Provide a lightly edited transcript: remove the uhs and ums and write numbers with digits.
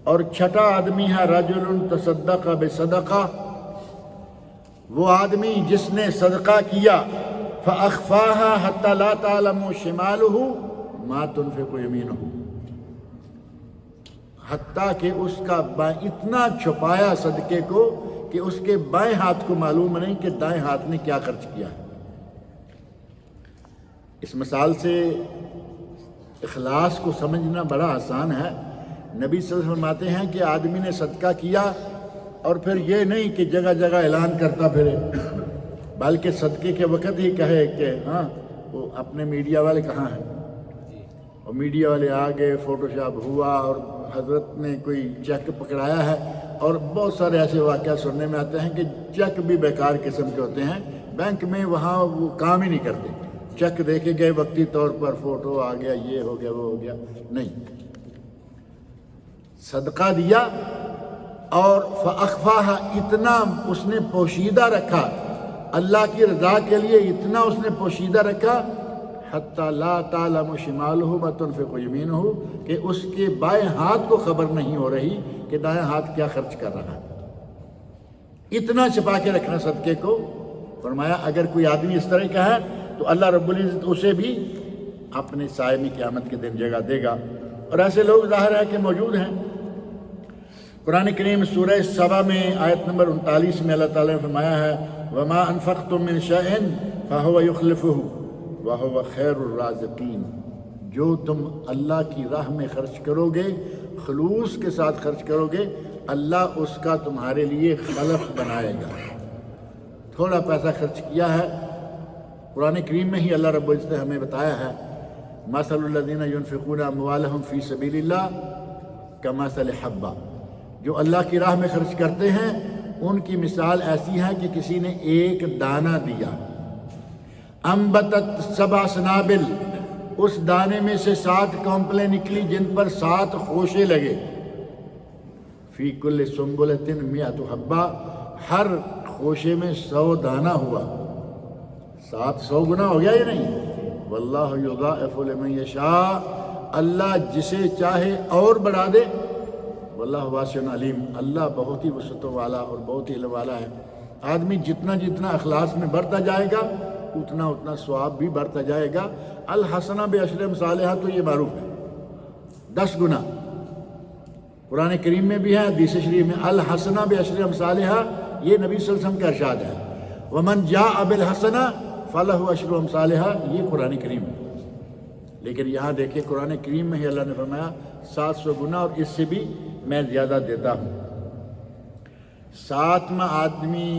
اور چھٹا آدمی ہے رجل تصدق بصدقہ، وہ آدمی جس نے صدقہ کیا فأخفاها حتى لا تعلم شماله ما تنفق يمينه، حتیٰ کہ اس کا اتنا چھپایا صدقے کو کہ اس کے بائیں ہاتھ کو معلوم نہیں کہ دائیں ہاتھ نے کیا خرچ کیا ہے۔ اس مثال سے اخلاص کو سمجھنا بڑا آسان ہے۔ نبی صلی اللہ علیہ وسلم فرماتے ہیں کہ آدمی نے صدقہ کیا اور پھر یہ نہیں کہ جگہ جگہ اعلان کرتا پھرے، بلکہ صدقے کے وقت ہی کہے کہ ہاں وہ اپنے میڈیا والے کہاں ہیں، اور میڈیا والے آگے فوٹو شاپ ہوا اور حضرت نے کوئی چیک پکڑایا ہے، اور بہت سارے ایسے واقعات سننے میں آتے ہیں کہ چیک بھی بیکار قسم کے ہوتے ہیں، بینک میں وہاں وہ کام ہی نہیں کرتے، چیک دیکھے گئے وقتی طور پر فوٹو آ گیا، یہ ہو گیا وہ ہو گیا، نہیں، صدقہ دیا اور فأخفاها، اتنا اس نے پوشیدہ رکھا، اللہ کی رضا کے لیے اتنا اس نے پوشیدہ رکھا، حتی لا تعلم شمالہ ما تنفق یمینہ، کہ اس کے بائیں ہاتھ کو خبر نہیں ہو رہی کہ دائیں ہاتھ کیا خرچ کر رہا ہے، اتنا چھپا کے رکھنا صدقے کو۔ فرمایا اگر کوئی آدمی اس طرح کا ہے تو اللہ رب العزت اسے بھی اپنے سائے میں قیامت کے دن جگہ دے گا، اور ایسے لوگ ظاہر ہے کہ موجود ہیں۔ قرآن کریم سورہ سبا میں آیت نمبر 39 میں اللہ تعالیٰ نے فرمایا ہے وَمَا أَنفَقْتُم مِّن شَيْءٍ فَهُوَ يُخْلِفُهُ وَهُوَ خَيْرُ الرَّازِقِينَ، جو تم اللہ کی راہ میں خرچ کرو گے، خلوص کے ساتھ خرچ کرو گے، اللہ اس کا تمہارے لیے خلف بنائے گا۔ تھوڑا پیسہ خرچ کیا ہے، قرآن کریم میں ہی اللہ رب العزت نے ہمیں بتایا ہے مَثَلُ الَّذِينَ يُنْفِقُونَ أَمْوَالَهُمْ فِي سَبِيلِ اللَّهِ كَمَثَلِ حَبَّةٍ، جو اللہ کی راہ میں خرچ کرتے ہیں ان کی مثال ایسی ہے کہ کسی نے ایک دانہ دیا، انبتت 7 سنابل، اس دانے میں سے 7 کونپلیں نکلی جن پر 7 خوشے لگے، فی کل سنبلۃ 100 حبہ، ہر خوشے میں 100 دانہ ہوا، 700 گنا ہو گیا یا نہیں؟ واللہ یضاعف لمن یشاء، اللہ جسے چاہے اور بڑھا دے، واللہ واسع علیم، اللہ بہت ہی وسعتوں والا اور بہت ہی علم والا ہے۔ آدمی جتنا جتنا اخلاص میں بڑھتا جائے گا اتنا اتنا ثواب بھی بڑھتا جائے گا۔ الحسنہ بعشر امثالہا تو یہ معروف ہے، 10 گنا، قرآن کریم میں بھی ہے، حدیث شریف میں الحسنہ بعشر امثالہا، یہ نبی صلی اللہ علیہ وسلم کا ارشاد ہے۔ ومن جاء بالحسنہ فلہ عشر امثالہا، یہ قرآن کریم ہے۔ لیکن یہاں دیکھیں قرآن کریم میں ہی اللہ نے فرمایا 700 گنا اور اس سے بھی میں زیادہ دیتا ہوں۔ 7واں آدمی